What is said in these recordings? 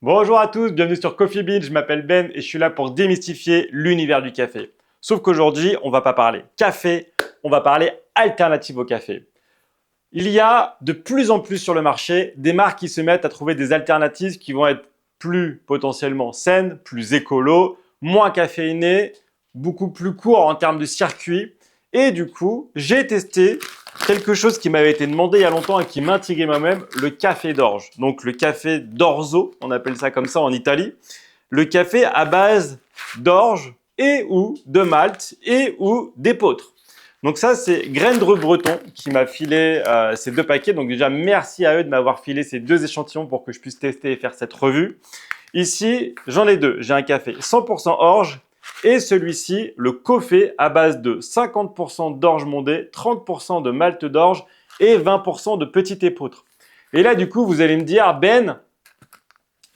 Bonjour à tous, bienvenue sur Coffee Bean, je m'appelle Ben et je suis là pour démystifier l'univers du café. Sauf qu'aujourd'hui, on va pas parler café, on va parler alternative au café. Il y a de plus en plus sur le marché des marques qui se mettent à trouver des alternatives qui vont être plus potentiellement saines, plus écolo, moins caféinées, beaucoup plus courts en termes de circuit. Et du coup, j'ai testé quelque chose qui m'avait été demandé il y a longtemps et qui m'intriguait moi-même, le café d'orge. Donc le café d'orzo, on appelle ça comme ça en Italie. Le café à base d'orge et ou de malt et ou d'épeautre. Donc ça, c'est Graindre Breton qui m'a filé ces deux paquets. Donc déjà, merci à eux de m'avoir filé ces deux échantillons pour que je puisse tester et faire cette revue. Ici, j'en ai deux. J'ai un café 100% orge et celui-ci, le Cofé à base de 50% d'orge mondée, 30% de malt d'orge et 20% de petit épeautre. Et là, du coup, vous allez me dire, Ben,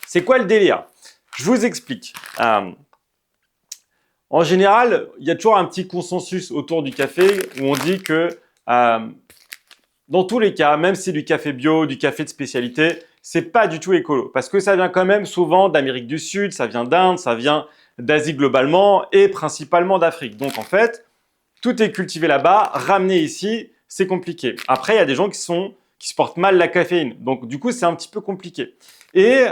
c'est quoi le délire? Je vous explique. En général, il y a toujours un petit consensus autour du café où on dit que dans tous les cas, même si c'est du café bio, du café de spécialité, c'est pas du tout écolo parce que ça vient quand même souvent d'Amérique du Sud, ça vient d'Inde, ça vient d'Asie globalement et principalement d'Afrique. Donc en fait, tout est cultivé là-bas, ramené ici, c'est compliqué. Après, il y a des gens qui supportent mal la caféine, donc du coup, c'est un petit peu compliqué. Et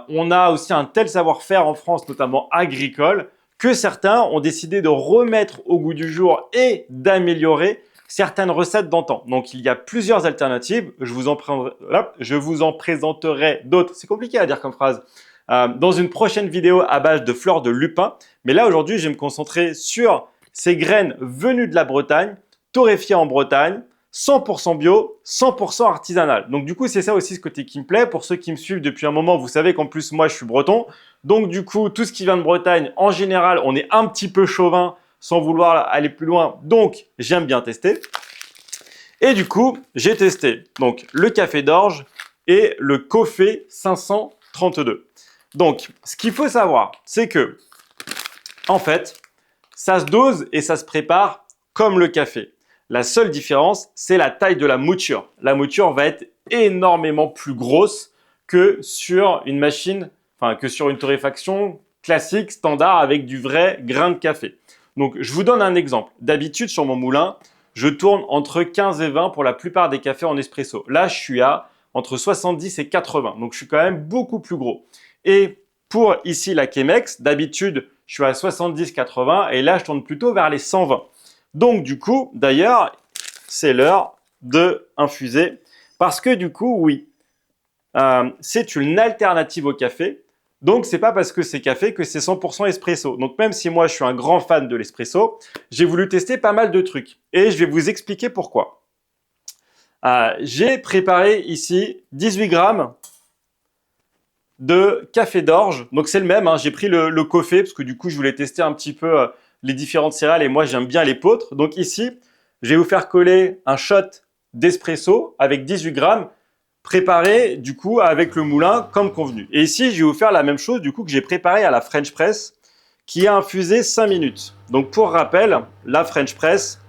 on a aussi un tel savoir-faire en France, notamment agricole, que certains ont décidé de remettre au goût du jour et d'améliorer certaines recettes d'antan. Donc, il y a plusieurs alternatives. Je vous en présenterai d'autres. C'est compliqué à dire comme phrase. Dans une prochaine vidéo à base de fleurs de lupin. Mais là, aujourd'hui, je vais me concentrer sur ces graines venues de la Bretagne, torréfiées en Bretagne, 100% bio, 100% artisanal. Donc du coup, c'est ça aussi ce côté qui me plaît. Pour ceux qui me suivent depuis un moment, vous savez qu'en plus, moi, je suis breton. Donc du coup, tout ce qui vient de Bretagne, en général, on est un petit peu chauvin sans vouloir aller plus loin. Donc, j'aime bien tester. Et du coup, j'ai testé donc le café d'orge et le Cofé 532. Donc, ce qu'il faut savoir, c'est que, en fait, ça se dose et ça se prépare comme le café. La seule différence, c'est la taille de la mouture. La mouture va être énormément plus grosse que sur une machine, enfin que sur une torréfaction classique, standard, avec du vrai grain de café. Donc, je vous donne un exemple. D'habitude, sur mon moulin, je tourne entre 15 et 20 pour la plupart des cafés en espresso. Là, je suis à entre 70 et 80. Donc, je suis quand même beaucoup plus gros. Et pour ici, la Chemex, d'habitude, je suis à 70-80 et là, je tourne plutôt vers les 120. Donc, du coup, d'ailleurs, c'est l'heure de infuser parce que du coup, oui, c'est une alternative au café. Donc, c'est pas parce que c'est café que c'est 100% espresso. Donc, même si moi, je suis un grand fan de l'espresso, j'ai voulu tester pas mal de trucs et je vais vous expliquer pourquoi. J'ai préparé ici 18 grammes de café d'orge. Donc c'est le même, hein. J'ai pris le Cofé parce que du coup je voulais tester un petit peu les différentes céréales et moi j'aime bien l'épeautre. Donc ici, je vais vous faire coller un shot d'espresso avec 18 grammes préparé du coup avec le moulin comme convenu. Et ici, je vais vous faire la même chose du coup que j'ai préparé à la French Press qui a infusé 5 minutes. Donc pour rappel, la French Press,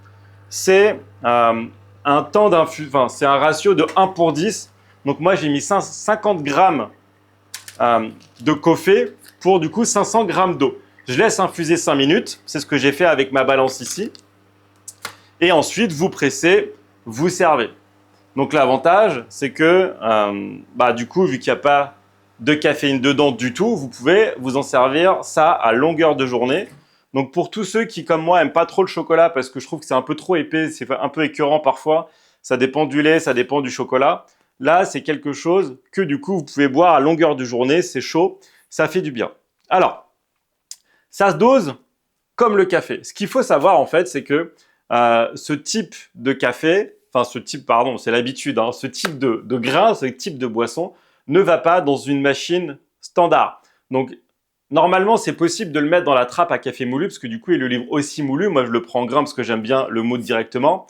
c'est un temps d'infusion, enfin c'est un ratio de 1 pour 10. Donc moi j'ai mis 50 grammes de Cofé pour du coup 500 grammes d'eau. Je laisse infuser 5 minutes, c'est ce que j'ai fait avec ma balance ici. Et ensuite, vous pressez, vous servez. Donc l'avantage, c'est que du coup, vu qu'il n'y a pas de caféine dedans du tout, vous pouvez vous en servir ça à longueur de journée. Donc pour tous ceux qui, comme moi, n'aiment pas trop le chocolat parce que je trouve que c'est un peu trop épais, c'est un peu écœurant parfois, ça dépend du lait, ça dépend du chocolat. Là, c'est quelque chose que du coup, vous pouvez boire à longueur de journée, c'est chaud, ça fait du bien. Alors, ça se dose comme le café. Ce qu'il faut savoir en fait, c'est que ce type de café, enfin ce type, pardon, c'est l'habitude, hein, ce type de grain, ce type de boisson ne va pas dans une machine standard. Donc, normalement, c'est possible de le mettre dans la trappe à café moulu, parce que du coup, il le livre aussi moulu. Moi, je le prends en grain parce que j'aime bien le moudre directement.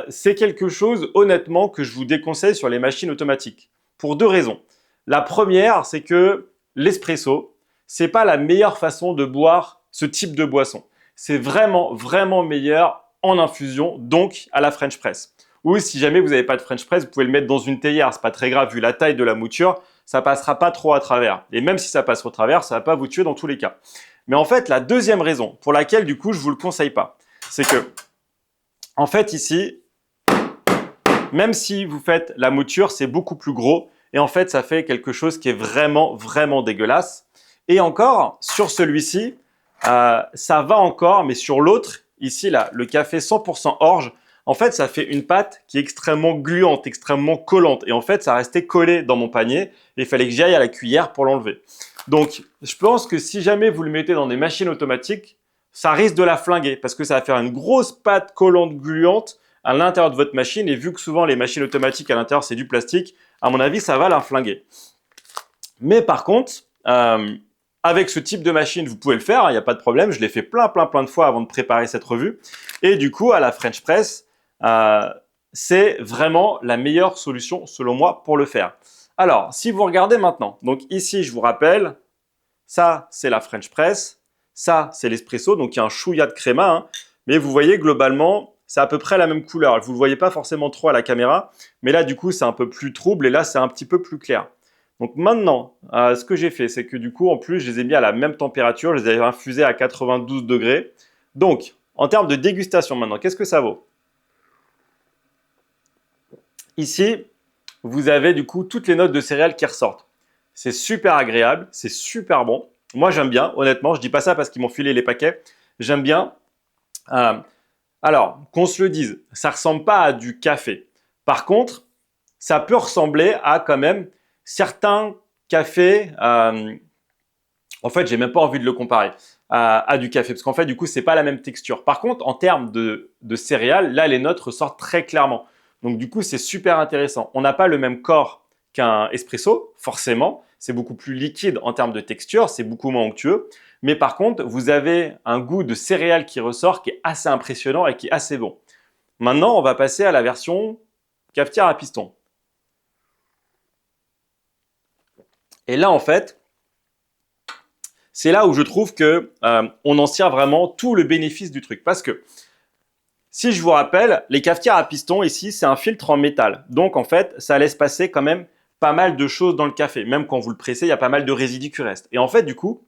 C'est quelque chose, honnêtement, que je vous déconseille sur les machines automatiques. Pour deux raisons. La première, c'est que l'espresso, c'est pas la meilleure façon de boire ce type de boisson. C'est vraiment, vraiment meilleur en infusion, donc à la French Press. Ou si jamais vous n'avez pas de French Press, vous pouvez le mettre dans une théière. C'est pas très grave vu la taille de la mouture. ça passera pas trop à travers. Et même si ça passe au travers, ça va pas vous tuer dans tous les cas. Mais en fait, la deuxième raison pour laquelle du coup je vous le conseille pas, c'est que en fait ici, même si vous faites la mouture, c'est beaucoup plus gros et en fait ça fait quelque chose qui est vraiment vraiment dégueulasse. Et encore sur celui-ci, ça va encore, mais sur l'autre ici là, le café 100% orge, en fait ça fait une pâte qui est extrêmement gluante, extrêmement collante et en fait ça restait collé dans mon panier et il fallait que j'aille à la cuillère pour l'enlever. Donc, je pense que si jamais vous le mettez dans des machines automatiques, ça risque de la flinguer parce que ça va faire une grosse pâte collante gluante à l'intérieur de votre machine et vu que souvent les machines automatiques à l'intérieur c'est du plastique, à mon avis ça va la flinguer. Mais par contre, avec ce type de machine vous pouvez le faire, il n'y a pas de problème, je l'ai fait plein de fois avant de préparer cette revue et du coup à la French Press, c'est vraiment la meilleure solution selon moi pour le faire. Alors, si vous regardez maintenant, donc ici, je vous rappelle, ça, c'est la French Press, ça, c'est l'espresso, donc il y a un chouïa de créma, hein, mais vous voyez, globalement, c'est à peu près la même couleur. Vous ne le voyez pas forcément trop à la caméra, mais là, du coup, c'est un peu plus trouble et là, c'est un petit peu plus clair. Donc maintenant, ce que j'ai fait, c'est que du coup, en plus, je les ai mis à la même température, je les ai infusés à 92 degrés. Donc, en termes de dégustation maintenant, qu'est-ce que ça vaut? Ici, vous avez du coup toutes les notes de céréales qui ressortent. C'est super agréable, c'est super bon. Moi, j'aime bien, honnêtement. Je ne dis pas ça parce qu'ils m'ont filé les paquets. J'aime bien. Alors, qu'on se le dise, ça ne ressemble pas à du café. Par contre, ça peut ressembler à quand même certains cafés. En fait, j'ai même pas envie de le comparer à du café parce qu'en fait, du coup, c'est pas la même texture. Par contre, en termes de céréales, là, les notes ressortent très clairement. Donc, du coup, c'est super intéressant. On n'a pas le même corps qu'un espresso, forcément. C'est beaucoup plus liquide en termes de texture, c'est beaucoup moins onctueux. Mais par contre, vous avez un goût de céréales qui ressort qui est assez impressionnant et qui est assez bon. Maintenant, on va passer à la version cafetière à piston. Et là, en fait, c'est là où je trouve que on en tire vraiment tout le bénéfice du truc. Parce que, si je vous rappelle, les cafetières à piston, ici, c'est un filtre en métal. Donc, en fait, ça laisse passer quand même pas mal de choses dans le café. Même quand vous le pressez, il y a pas mal de résidus qui restent. Et en fait, du coup,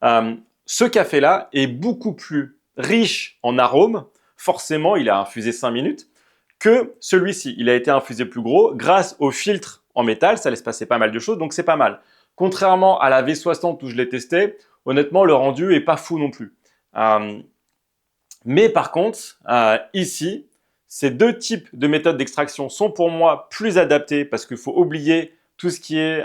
ce café-là est beaucoup plus riche en arômes. Forcément, il a infusé 5 minutes que celui-ci. Il a été infusé plus gros grâce au filtre en métal. Ça laisse passer pas mal de choses, donc c'est pas mal. Contrairement à la V60 où je l'ai testé, honnêtement, le rendu est pas fou non plus. Mais par contre, ici, ces deux types de méthodes d'extraction sont pour moi plus adaptés parce qu'il faut oublier tout ce qui est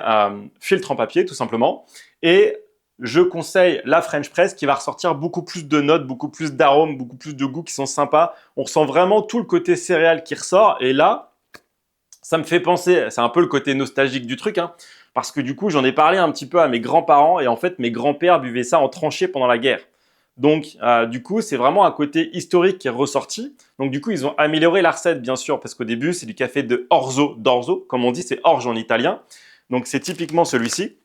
filtre en papier, tout simplement. Et je conseille la French Press qui va ressortir beaucoup plus de notes, beaucoup plus d'arômes, beaucoup plus de goûts qui sont sympas. On ressent vraiment tout le côté céréal qui ressort. Et là, ça me fait penser, c'est un peu le côté nostalgique du truc, hein, parce que du coup, j'en ai parlé un petit peu à mes grands-parents et en fait, mes grands-pères buvaient ça en tranchée pendant la guerre. Donc, du coup, c'est vraiment un côté historique qui est ressorti. Donc, du coup, ils ont amélioré la recette, bien sûr, parce qu'au début, c'est du café de orzo, d'orzo, comme on dit, c'est orge en italien. Donc, c'est typiquement celui-ci.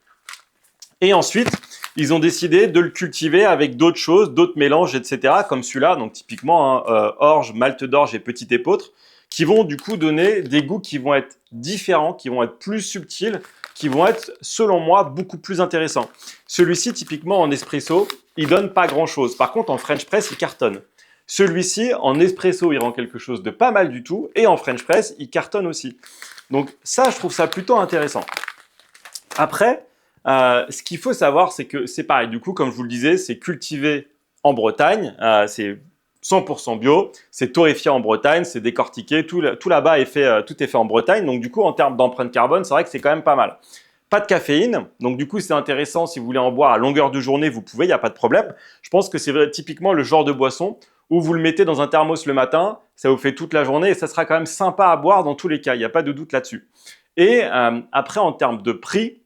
Et ensuite, ils ont décidé de le cultiver avec d'autres choses, d'autres mélanges, etc., comme celui-là. Donc, typiquement, hein, orge, malte d'orge et petit épeautre, qui vont du coup donner des goûts qui vont être différents, qui vont être plus subtils, qui vont être, selon moi, beaucoup plus intéressants. Celui-ci, typiquement en espresso, il donne pas grand-chose. Par contre, en French Press, il cartonne. Celui-ci, en espresso, il rend quelque chose de pas mal du tout. Et en French Press, il cartonne aussi. Donc ça, je trouve ça plutôt intéressant. Après, ce qu'il faut savoir, c'est que c'est pareil. Du coup, comme je vous le disais, c'est cultivé en Bretagne. C'est 100% bio, c'est torréfié en Bretagne, c'est décortiqué, tout là-bas est fait, tout est fait en Bretagne. Donc du coup, en termes d'empreinte carbone, c'est vrai que c'est quand même pas mal. Pas de caféine, donc du coup, c'est intéressant si vous voulez en boire à longueur de journée, vous pouvez, il n'y a pas de problème. Je pense que c'est typiquement le genre de boisson où vous le mettez dans un thermos le matin, ça vous fait toute la journée et ça sera quand même sympa à boire dans tous les cas, il n'y a pas de doute là-dessus. Et après, en termes de prix,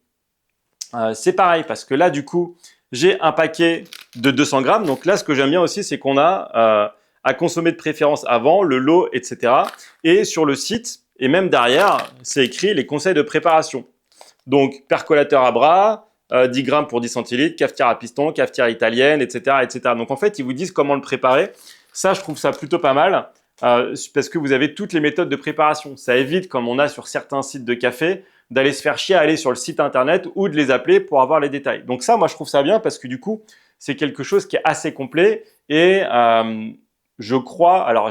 c'est pareil parce que là, du coup, j'ai un paquet de 200 grammes. Donc là, ce que j'aime bien aussi, c'est qu'on a à consommer de préférence avant, le lot, etc. Et sur le site, et même derrière, c'est écrit les conseils de préparation. Donc, percolateur à bras, 10 grammes pour 10 centilitres, cafetière à piston, cafetière italienne, etc., etc. Donc, en fait, ils vous disent comment le préparer. Ça, je trouve ça plutôt pas mal parce que vous avez toutes les méthodes de préparation. Ça évite, comme on a sur certains sites de café, d'aller se faire chier à aller sur le site internet ou de les appeler pour avoir les détails. Donc ça, moi, je trouve ça bien parce que du coup, c'est quelque chose qui est assez complet et je crois, alors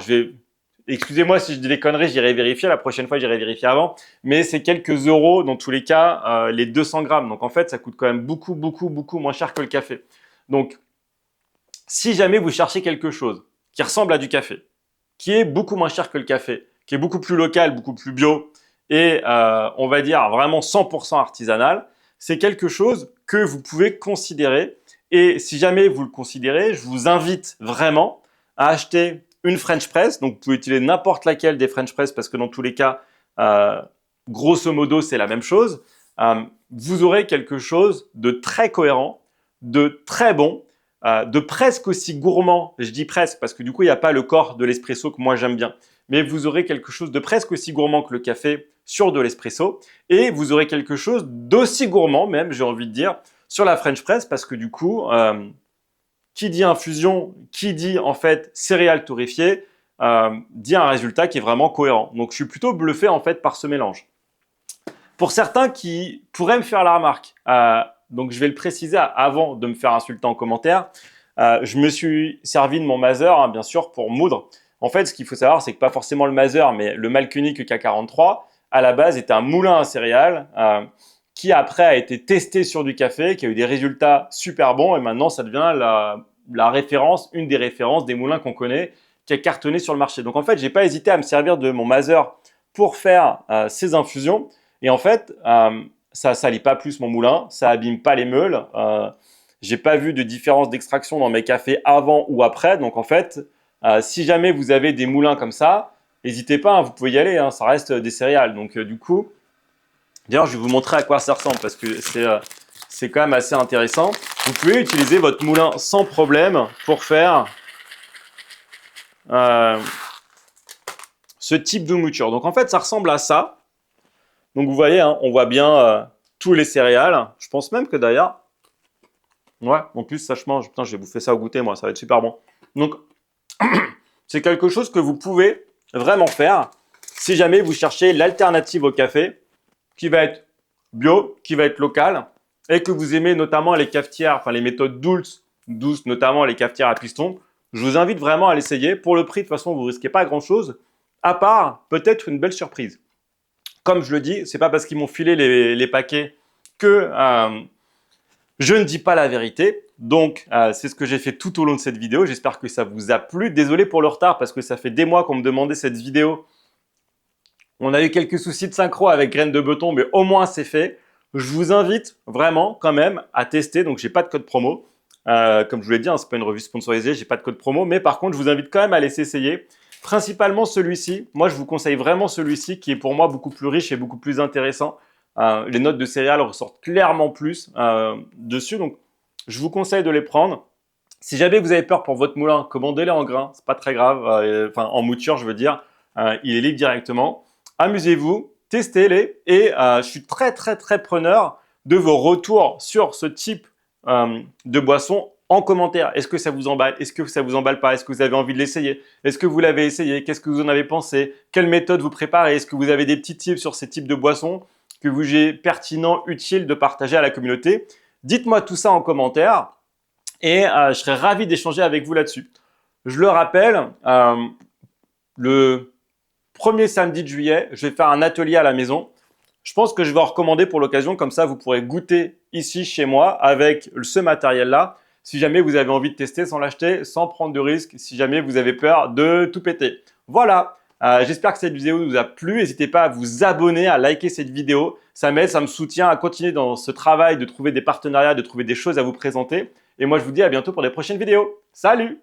excusez-moi si je dis des conneries, j'irai vérifier, la prochaine fois j'irai vérifier avant, mais c'est quelques euros dans tous les cas, les 200 grammes. Donc en fait, ça coûte quand même beaucoup moins cher que le café. Donc, si jamais vous cherchez quelque chose qui ressemble à du café, qui est beaucoup moins cher que le café, qui est beaucoup plus local, beaucoup plus bio et on va dire vraiment 100% artisanal, c'est quelque chose que vous pouvez considérer. Et si jamais vous le considérez, je vous invite vraiment à acheter une French Press. Donc, vous pouvez utiliser n'importe laquelle des French Press parce que dans tous les cas, grosso modo, c'est la même chose. Vous aurez quelque chose de très cohérent, de très bon, de presque aussi gourmand. Je dis presque parce que du coup, il n'y a pas le corps de l'espresso que moi j'aime bien. Mais vous aurez quelque chose de presque aussi gourmand que le café sur de l'espresso. Et vous aurez quelque chose d'aussi gourmand même, j'ai envie de dire, sur la French Press parce que du coup, qui dit infusion, qui dit en fait céréales torréfiées, dit un résultat qui est vraiment cohérent. Donc je suis plutôt bluffé en fait par ce mélange. Pour certains qui pourraient me faire la remarque, donc je vais le préciser avant de me faire insulter en commentaire, je me suis servi de mon Maser, hein, bien sûr, pour moudre. En fait, ce qu'il faut savoir, c'est que pas forcément le Maser, mais le Malkunic K43, à la base, était un moulin à céréales qui après a été testé sur du café, qui a eu des résultats super bons et maintenant ça devient la référence, une des références des moulins qu'on connaît, qui a cartonné sur le marché. Donc en fait, j'ai pas hésité à me servir de mon Maser pour faire ces infusions et en fait, ça salit pas plus mon moulin, ça abîme pas les meules. J'ai pas vu de différence d'extraction dans mes cafés avant ou après. Donc en fait, si jamais vous avez des moulins comme ça, n'hésitez pas, hein, vous pouvez y aller, hein, ça reste des céréales. Donc du coup, d'ailleurs, je vais vous montrer à quoi ça ressemble parce que c'est quand même assez intéressant. Vous pouvez utiliser votre moulin sans problème pour faire ce type de mouture. Donc en fait, ça ressemble à ça. Donc vous voyez, hein, on voit bien tous les céréales. Je pense même que d'ailleurs, ouais, en plus ça je mange. Putain, je vais bouffer ça au goûter, moi, ça va être super bon. Donc c'est quelque chose que vous pouvez vraiment faire si jamais vous cherchez l'alternative au café, qui va être bio, qui va être local, et que vous aimez notamment les cafetières, enfin les méthodes douces, notamment les cafetières à piston. Je vous invite vraiment à l'essayer. Pour le prix, de toute façon, vous ne risquez pas grand-chose, à part peut-être une belle surprise. Comme je le dis, c'est pas parce qu'ils m'ont filé les paquets que je ne dis pas la vérité. Donc, c'est ce que j'ai fait tout au long de cette vidéo. J'espère que ça vous a plu. Désolé pour le retard parce que ça fait des mois qu'on me demandait cette vidéo. On a eu quelques soucis de synchro avec Graines de Beton, mais au moins c'est fait. Je vous invite vraiment quand même à tester. Donc, j'ai pas de code promo. Comme je vous l'ai dit, hein, c'est pas une revue sponsorisée, j'ai pas de code promo. Mais par contre, je vous invite quand même à laisser essayer. Principalement celui-ci. Moi, je vous conseille vraiment celui-ci qui est pour moi beaucoup plus riche et beaucoup plus intéressant. Les notes de céréales ressortent clairement plus dessus. Donc, je vous conseille de les prendre. Si jamais vous avez peur pour votre moulin, commandez-les en grains. C'est pas très grave. Enfin, en mouture, je veux dire. Il est libre directement. Amusez-vous, testez-les. Et je suis très preneur de vos retours sur ce type de boisson en commentaire. Est-ce que ça vous emballe? Est-ce que ça vous emballe pas? Est-ce que vous avez envie de l'essayer? Est-ce que vous l'avez essayé? Qu'est-ce que vous en avez pensé? Quelle méthode vous préparez? Est-ce que vous avez des petits tips sur ces types de boissons que vous jugez pertinent, utile de partager à la communauté? Dites-moi tout ça en commentaire et je serai ravi d'échanger avec vous là-dessus. Je le rappelle, le premier samedi de juillet, je vais faire un atelier à la maison. Je pense que je vais en recommander pour l'occasion, comme ça vous pourrez goûter ici chez moi avec ce matériel-là. Si jamais vous avez envie de tester sans l'acheter, sans prendre de risque, si jamais vous avez peur de tout péter. Voilà, j'espère que cette vidéo vous a plu. N'hésitez pas à vous abonner, à liker cette vidéo. Ça m'aide, ça me soutient à continuer dans ce travail de trouver des partenariats, de trouver des choses à vous présenter. Et moi, je vous dis à bientôt pour des prochaines vidéos. Salut!